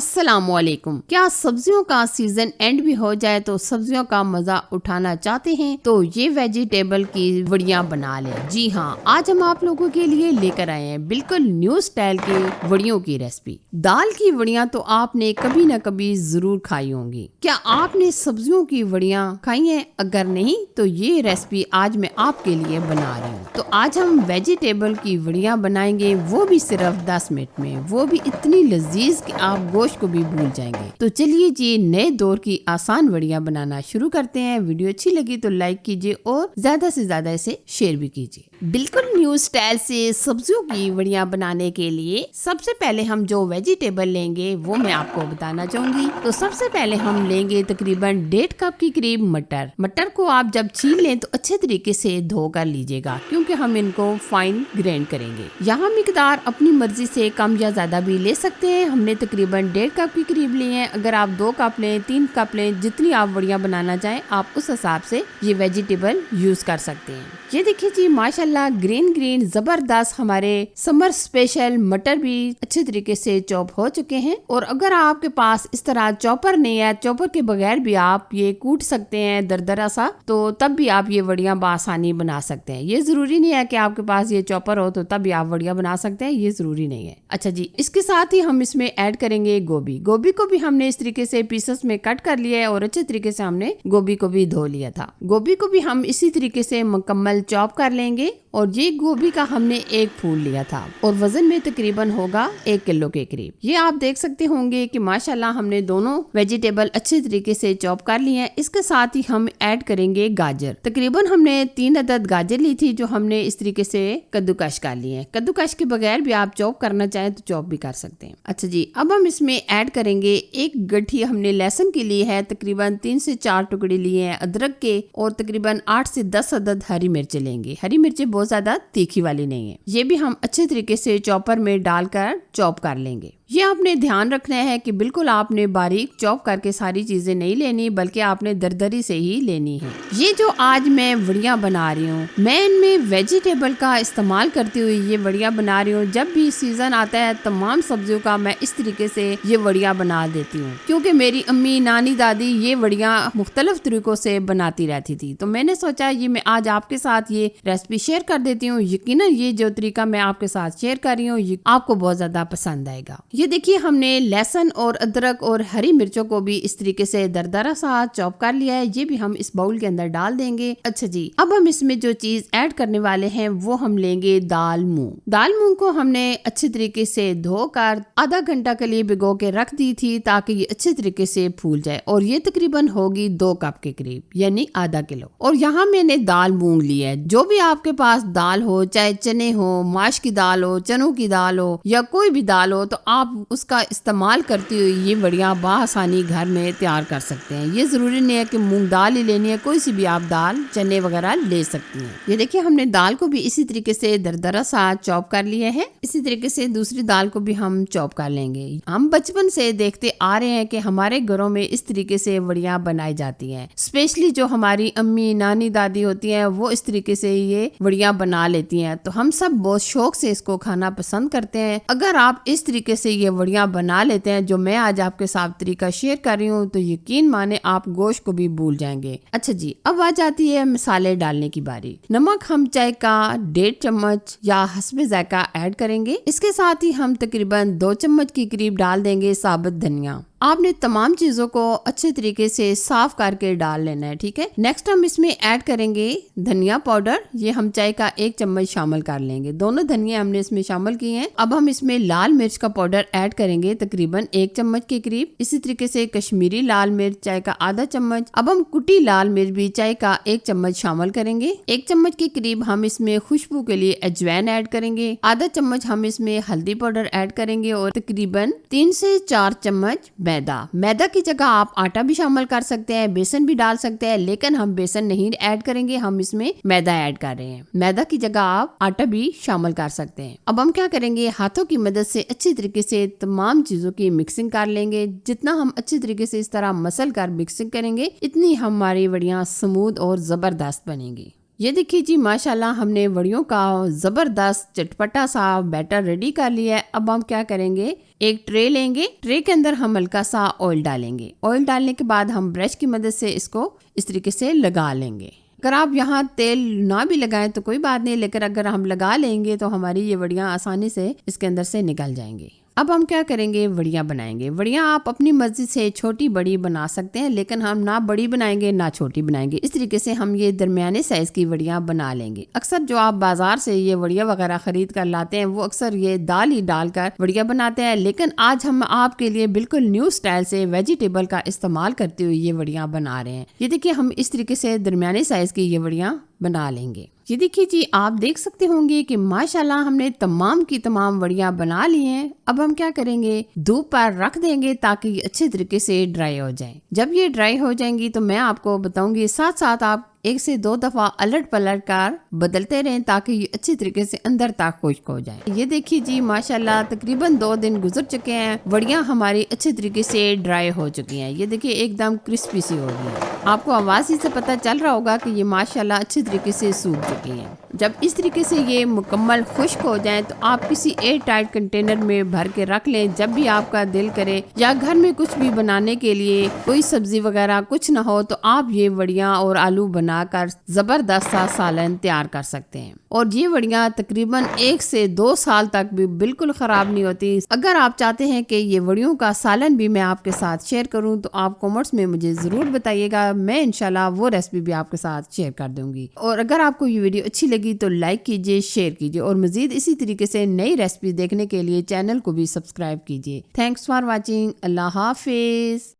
अस्सलामुअलैकुम। क्या सब्जियों का सीजन एंड भी हो जाए तो सब्जियों का मजा उठाना चाहते हैं तो ये वेजिटेबल की वड़ियाँ बना लें। जी हाँ, आज हम आप लोगों के लिए लेकर आए हैं बिल्कुल न्यू स्टाइल की वड़ियों की रेसिपी। दाल की वड़ियाँ तो आपने कभी न कभी जरूर खाई होंगी। क्या आपने सब्जियों की वड़ियाँ खाई हैं? अगर नहीं तो ये रेसिपी आज मैं आपके लिए बना रही हूँ। तो आज हम वेजिटेबल की वड़ियाँ बनाएंगे, वो भी सिर्फ 10 मिनट में, वो भी इतनी लजीज कि आप गोश्त को भी भूल जाएंगे। तो चलिए जी, नए दौर की आसान वड़ियाँ बनाना शुरू करते हैं। वीडियो अच्छी लगी तो लाइक कीजिए और ज्यादा से ज्यादा इसे शेयर भी कीजिए। बिल्कुल न्यू स्टाइल से सब्जियों की वड़ियाँ बनाने के लिए सबसे पहले हम जो वेजिटेबल लेंगे वो मैं आपको बताना चाहूंगी। तो सबसे पहले हम लेंगे तकरीबन 1.5 कप की करीब मटर। मटर को आप जब छील लें तो अच्छे तरीके से धो कर लीजिएगा, क्योंकि हम इनको फाइन ग्राइंड करेंगे। यहाँ मिकदार अपनी मर्जी से कम या ज्यादा भी ले सकते हैं। हमने तकरीबन 1.5 कप के करीब लिए हैं। अगर आप 2 कप लें, 3 कप लें, जितनी आप वड़ियाँ बनाना चाहें आप उस हिसाब से ये वेजिटेबल यूज कर सकते हैं। ये देखिए जी, माशाल्लाह ग्रीन ग्रीन जबरदस्त हमारे समर स्पेशल मटर भी अच्छे तरीके से चॉप हो चुके हैं। और अगर आपके पास इस तरह चॉपर नहीं है, चॉपर के बगैर भी आप ये कूट सकते हैं दरदरा सा, तो तब भी आप ये वड़ियाँ बआसानी बना सकते हैं। ये जरूरी नहीं है कि आपके पास ये चॉपर हो तो तब भी आप वड़ियाँ बना सकते हैं, ये जरूरी नहीं है। अच्छा जी, इसके साथ ही हम इसमें ऐड करेंगे गोभी। गोभी को भी हमने इस तरीके से पीसेस में कट कर लिया है और अच्छे तरीके से हमने गोभी को भी धो लिया था। गोभी को भी हम इसी तरीके से मुकम्मल चॉप कर लेंगे। और ये गोभी का हमने एक फूल लिया था और वजन में तकरीबन होगा 1 किलो के करीब। ये आप देख सकते होंगे कि माशाल्लाह हमने दोनों वेजिटेबल अच्छे तरीके से चॉप कर लिए हैं। इसके साथ ही हम ऐड करेंगे गाजर। तकरीबन हमने 3 अदद गाजर ली थी जो हमने इस तरीके से कद्दूकश कर लिए हैं। कद्दूकश के बगैर भी आप चॉप करना चाहें तो चॉप भी कर सकते हैं। अच्छा जी, अब हम इसमें ऐड करेंगे एक गठी हमने लहसुन की ली है, तकरीबन 3 से 4 टुकड़े लिए हैं अदरक के, और तकरीबन 8 से 10 अदद हरी मिर्चें लेंगे। हरी मिर्चें बहुत ज्यादा तीखी वाली नहीं है। ये भी हम अच्छे तरीके से चॉपर में डालकर चॉप कर लेंगे। ये आपने ध्यान रखना है कि बिल्कुल आपने बारीक चॉप करके सारी चीजें नहीं लेनी, बल्कि आपने दरदरी से ही लेनी है। ये जो आज मैं वड़ियाँ बना रही हूँ, मैं इनमें वेजिटेबल का इस्तेमाल करती हुई ये वड़ियाँ बना रही हूँ। जब भी सीजन आता है तमाम सब्जियों का मैं इस तरीके से ये वड़ियाँ बना देती हूँ, क्योंकि मेरी अम्मी नानी दादी ये वड़ियाँ मुख्तलिफ तरीकों से बनाती रहती थी। तो मैंने सोचा ये मैं आज आपके साथ ये रेसिपी शेयर कर देती हूँ। यकीनन ये जो तरीका मैं आपके साथ शेयर कर रही हूँ ये आपको बहुत ज्यादा पसंद आएगा। ये देखिए, हमने लहसुन और अदरक और हरी मिर्चों को भी इस तरीके से दरदरा सा चॉप कर लिया है। ये भी हम इस बाउल के अंदर डाल देंगे। अच्छा जी, अब हम इसमें जो चीज ऐड करने वाले हैं वो हम लेंगे दाल मूंग। दाल मूंग को हमने अच्छे तरीके से धोकर आधा घंटा के लिए भिगो के रख दी थी ताकि ये अच्छे तरीके से फूल जाए। और ये तकरीबन होगी 2 कप के करीब, यानी आधा किलो। और यहाँ मैंने दाल मूंग ली है। जो भी आपके पास दाल हो, चाहे चने हो, माश की दाल हो, चनों की दाल हो या कोई भी दाल हो, तो आप उसका इस्तेमाल करती हुई ये वड़ियाँ बआसानी घर में तैयार कर सकते हैं। ये जरूरी नहीं है कि मूंग दाल ही लेनी है, कोई सी भी आप दाल चने वगैरह ले सकती हैं। ये देखिए, हमने दाल को भी इसी तरीके से दरदरा सा चॉप कर लिया है। इसी तरीके से दूसरी दाल को भी हम चॉप कर लेंगे। हम बचपन से देखते आ रहे हैं कि हमारे घरों में इस तरीके से वड़ियाँ बनाई जाती हैं। स्पेशली जो हमारी अम्मी नानी दादी होती हैं वो इस तरीके से ये वड़ियाँ बना लेती हैं, तो हम सब बहुत शौक से इसको खाना पसंद करते हैं। अगर आप इस तरीके से ये वड़ियाँ बना लेते हैं जो मैं आज आपके साथ तरीका शेयर कर रही हूँ, तो यकीन माने आप गोश्त को भी भूल जाएंगे। अच्छा जी, अब आ जाती है मसाले डालने की बारी। नमक हम चाय का 1.5 चम्मच या हस्बे जायका ऐड करेंगे। इसके साथ ही हम तकरीबन 2 चम्मच के करीब डाल देंगे साबुत धनिया। आपने तमाम चीजों को अच्छे तरीके से साफ करके डाल लेना है, ठीक है। नेक्स्ट हम इसमें ऐड करेंगे धनिया पाउडर। ये हम चाय का 1 चम्मच शामिल कर लेंगे। दोनों धनिया हमने इसमें शामिल किए हैं। अब हम इसमें लाल मिर्च का पाउडर ऐड करेंगे तकरीबन 1 चम्मच के करीब। इसी तरीके से कश्मीरी लाल मिर्च चाय का आधा चम्मच। अब हम कुटी लाल मिर्च भी चाय का 1 चम्मच शामिल करेंगे। 1 चम्मच के करीब हम इसमें खुशबू के लिए अजवाइन ऐड करेंगे। आधा चम्मच हम इसमें हल्दी पाउडर ऐड करेंगे और तकरीबन 3 से 4 चम्मच मैदा की जगह आप आटा भी शामिल कर सकते हैं, बेसन भी डाल सकते हैं, लेकिन हम बेसन नहीं ऐड करेंगे, हम इसमें मैदा ऐड कर रहे हैं। मैदा की जगह आप आटा भी शामिल कर सकते हैं। अब हम क्या करेंगे, हाथों की मदद से अच्छी तरीके से तमाम चीजों की मिक्सिंग कर लेंगे। जितना हम अच्छी तरीके से इस तरह मसल कर मिक्सिंग करेंगे, इतनी हमारी वड़ियाँ स्मूथ और जबरदस्त बनेंगी। ये देखिए जी, माशाल्लाह हमने वड़ियों का जबरदस्त चटपटा सा बैटर रेडी कर लिया है। अब हम क्या करेंगे, एक ट्रे लेंगे, ट्रे के अंदर हम हल्का सा ऑयल डालेंगे। ऑयल डालने के बाद हम ब्रश की मदद से इसको इस तरीके से लगा लेंगे। अगर आप यहाँ तेल ना भी लगाएं तो कोई बात नहीं, लेकिन अगर हम लगा लेंगे तो हमारी ये वड़ियाँ आसानी से इसके अंदर से निकल जाएंगी। अब हम क्या करेंगे, वड़ियाँ बनाएंगे। वड़ियाँ आप अपनी मर्जी से छोटी बड़ी बना सकते हैं, लेकिन हम ना बड़ी बनाएंगे ना छोटी बनाएंगे। इस तरीके से हम ये दरमियाने साइज की वड़ियाँ बना लेंगे। अक्सर जो आप बाजार से ये वड़ियाँ वगैरह खरीद कर लाते हैं वो अक्सर ये दाल ही डालकर वड़ियाँ बनाते हैं, लेकिन आज हम आपके लिए बिल्कुल न्यू स्टाइल से वेजिटेबल का इस्तेमाल करते हुए ये वड़ियाँ बना रहे हैं। ये देखिए, हम इस तरीके से दरमियाने साइज की ये वड़ियाँ बना लेंगे। ये देखिए जी, आप देख सकते होंगे कि माशाल्लाह हमने तमाम की तमाम वड़ियाँ बना ली हैं। अब हम क्या करेंगे, धूप पर रख देंगे ताकि ये अच्छे तरीके से ड्राई हो जाए। जब ये ड्राई हो जाएंगी तो मैं आपको बताऊंगी, साथ साथ आप 1 से 2 दफा अलट पलट कर बदलते रहें ताकि ये अच्छी तरीके से अंदर तक खुश्क हो जाए। ये देखिए जी, माशाल्लाह तकरीबन 2 दिन गुजर चुके हैं, वड़ियाँ हमारी अच्छे तरीके से ड्राई हो चुकी हैं। ये देखिए एकदम क्रिस्पी सी हो गई है। आपको आवाज ही से पता चल रहा होगा कि ये माशाल्लाह अच्छे तरीके से सूख चुकी हैं। जब इस तरीके से ये मुकम्मल खुश्क हो जाए तो आप किसी एयर टाइट कंटेनर में भर के रख लें। जब भी आपका दिल करे या घर में कुछ भी बनाने के लिए कोई सब्जी वगैरह कुछ ना हो तो आप ये वड़ियाँ और आलू बनाकर जबरदस्त सा सालन तैयार कर सकते हैं। और ये वड़ियाँ तकरीबन 1 से 2 साल तक भी बिल्कुल खराब नहीं होती। अगर आप चाहते हैं कि ये वड़ियों का सालन भी मैं आपके साथ शेयर करूं तो आप कमेंट्स में मुझे जरूर बताइएगा। मैं इंशाल्लाह वो रेसिपी भी आपके साथ शेयर कर दूंगी। और अगर आपको ये वीडियो अच्छी लगी तो लाइक कीजिए, शेयर कीजिए और मजीद इसी तरीके से नई रेसिपी देखने के लिए चैनल को भी सब्सक्राइब कीजिए। Thanks for watching. Allah Hafiz.